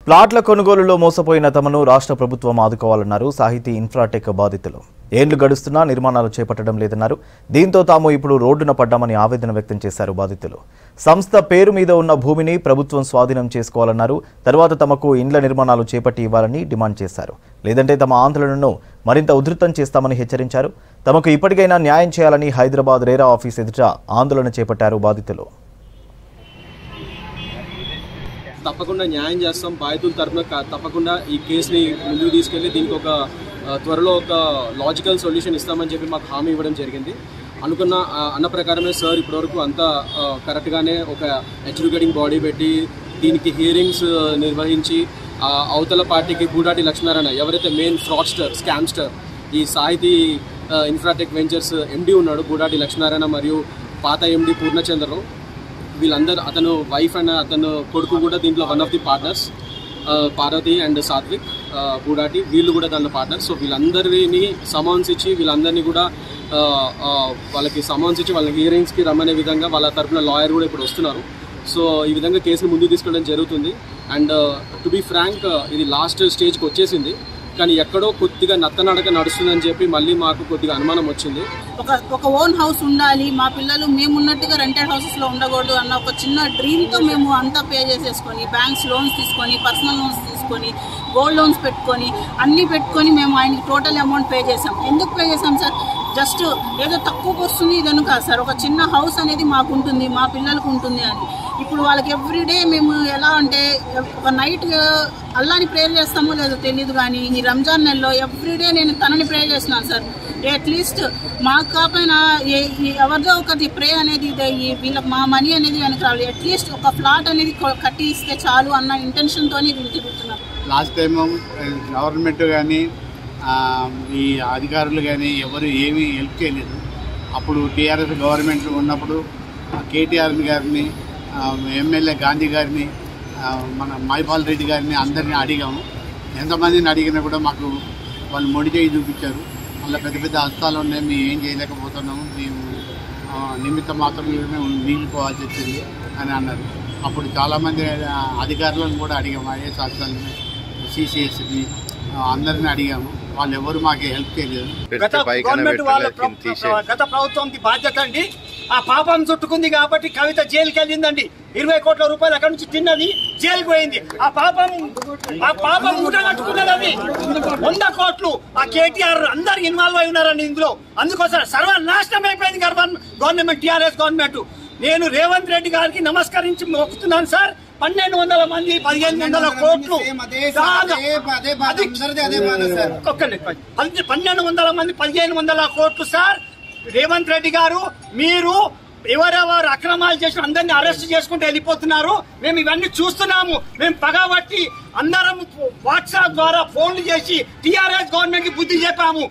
ప్లాట్ల కొనుగోలులో మోసపోయిన తమను రాష్ట్ర ప్రభుత్వం ఆదుకోవాలన్నారు సాహితీ ఇన్ఫ్రాటెక్ బాధితులు. ఏళ్లు గడుస్తున్నా నిర్మాణాలు చేపట్టడం లేదన్నారు. దీంతో తాము ఇప్పుడు రోడ్డున పడ్డామని ఆవేదన వ్యక్తం చేశారు బాధితులు. సంస్థ పేరు మీద ఉన్న భూమిని ప్రభుత్వం స్వాధీనం చేసుకోవాలన్నారు. తర్వాత తమకు ఇండ్ల నిర్మాణాలు చేపట్టి ఇవ్వాలని డిమాండ్ చేశారు. లేదంటే తమ ఆందోళనను మరింత ఉధృతం చేస్తామని హెచ్చరించారు. తమకు ఇప్పటికైనా న్యాయం చేయాలని హైదరాబాద్ రేరా ఆఫీస్ ఎదుట ఆందోళన చేపట్టారు బాధితులు. తప్పకుండా న్యాయం చేస్తాం. బాధితుల తరఫున తప్పకుండా ఈ కేసుని ముందుకు తీసుకెళ్లి దీనికి ఒక త్వరలో ఒక లాజికల్ సొల్యూషన్ ఇస్తామని చెప్పి మాకు హామీ ఇవ్వడం జరిగింది. అన్న ప్రకారమే సార్ ఇప్పటివరకు అంతా కరెక్ట్గానే ఒక ఎడ్యుకేటింగ్ బాడీ పెట్టి దీనికి హియరింగ్స్ నిర్వహించి అవతల పార్టీకి గూడాటి లక్ష్మీనారాయణ ఎవరైతే మెయిన్ ఫ్రాడ్స్టర్ స్కామ్స్టర్ ఈ సాహితీ ఇన్ఫ్రాటెక్ వెంచర్స్ ఎండి ఉన్నాడు గూడాటి లక్ష్మీనారాయణ మరియు పాత ఎండి పూర్ణచంద్రరావు వీళ్ళందరూ అతను వైఫ్ అండ్ అతను కొడుకు కూడా దీంట్లో one of the partners Parvati and Satvik Gudati వీళ్ళు కూడా దాంట్లో పార్ట్నర్స్. సో వీళ్ళందరినీ సమౌన్స్ ఇచ్చి వీళ్ళందరినీ కూడా వాళ్ళకి సమౌన్స్ ఇచ్చి వాళ్ళ హియరింగ్స్కి రమ్మనే విధంగా వాళ్ళ తరఫున లాయర్ కూడా ఇప్పుడు వస్తున్నారు. సో ఈ విధంగా కేసును ముందుకు తీసుకెళ్ళడం జరుగుతుంది. అండ్ టు బీ ఫ్రాంక్ ఇది లాస్ట్ స్టేజ్కి వచ్చేసింది, కానీ ఎక్కడో కొద్దిగా నత్తనడక నడుస్తుందని చెప్పి మళ్ళీ మాకు కొద్దిగా అనుమానం వచ్చింది. ఒక ఓన్ హౌస్ ఉండాలి, మా పిల్లలు మేము ఉన్నట్టుగా రెంటెడ్ హౌసెస్లో ఉండకూడదు అన్న ఒక చిన్న డ్రీమ్తో మేము అంతా పే చేసేసుకొని బ్యాంక్స్ లోన్స్ తీసుకొని పర్సనల్ లోన్స్ తీసుకొని గోల్డ్ లోన్స్ పెట్టుకొని అన్నీ పెట్టుకొని మేము ఆయనకి టోటల్ అమౌంట్ పే చేసాం. ఎందుకు పే చేసాం సార్? జస్ట్ ఏదో తక్కువకు వస్తుంది ఇదను కాదు సార్. ఒక చిన్న హౌస్ అనేది మాకు ఉంటుంది, మా పిల్లలకు ఉంటుంది అని. ఇప్పుడు వాళ్ళకి ఎవ్రీడే మేము ఎలా అంటే ఒక నైట్ అల్లాని ప్రేయర్ చేస్తామో లేదో తెలియదు, కానీ ఈ రంజాన్ నెలలో ఎవ్రీడే నేను తనని ప్రేయర్ చేస్తున్నాను సార్. అట్లీస్ట్ మాకు కాకపోయినా ఎవరిదో ఒకటి ప్రే అనేది వీళ్ళకి మా మనీ అనేది వెనక రావాలి. అట్లీస్ట్ ఒక ఫ్లాట్ అనేది కట్టి ఇస్తే చాలు అన్న ఇంటెన్షన్తోనే వీళ్ళు తిరుగుతున్నారు. లాస్ట్ టైం గవర్నమెంట్ కానీ ఈ అధికారులు కానీ ఎవరు ఏమీ హెల్ప్ చేయలేదు. అప్పుడు టీఆర్ఎస్ గవర్నమెంట్ ఉన్నప్పుడు కేటీఆర్ గారిని ఎమ్మెల్యే గాంధీ గారిని మన మైపాల్ రెడ్డి గారిని అందరినీ అడిగాము. ఎంతమందిని అడిగినా కూడా మాకు వాళ్ళు మొండి చేయి చూపించారు. వాళ్ళ పెద్ద పెద్ద హస్తాలు ఉన్నాయి, మేము ఏం చేయలేకపోతున్నాము, మేము నిమిత్త మాత్రమే మిగిలిపోవాల్సి వచ్చింది అని అన్నారు. అప్పుడు చాలామంది అధికారులను కూడా అడిగాము, ఐఏఎస్ అధికారులని, సిసిఎస్ని అందరినీ అడిగాము. వాళ్ళు ఎవరు మాకు హెల్ప్ చేయలేదు. గత ప్రభుత్వంకి బాధ్యత అండి. ఆ పాపం చుట్టుకుంది కాబట్టి కవిత జైలుకి వెళ్ళిందండి. 20 కోట్ల రూపాయలు అక్కడి నుంచి తిన్నది, జైలుకి పోయింది. ఆ పాపం మూట కట్టుకున్నది. అది 100 కోట్లు ఆ కేటీఆర్ అందరు ఇన్వాల్వ్ అయి ఉన్నారండి ఇందులో. అందుకోసం సర్వనాశనం అయిపోయింది గవర్నమెంట్, టీఆర్ఎస్ గవర్నమెంట్. నేను రేవంత్ రెడ్డి గారికి నమస్కరించి మొక్కుతున్నాను సార్. 1200 మంది 1500 కోట్లు 1200 మంది 1500 కోట్లు సార్. రేవంత్ రెడ్డి గారు మీరు ఎవరెవరు అక్రమాలు చేసి అందరినీ అరెస్ట్ చేసుకుంటూ వెళ్ళిపోతున్నారు. మేము ఇవన్నీ చూస్తున్నాము. మేము పగబట్టి అందరం వాట్సాప్ ద్వారా ఫోన్లు చేసి టీఆర్ఎస్ గవర్నమెంట్ కి బుద్ధి చెప్పాము.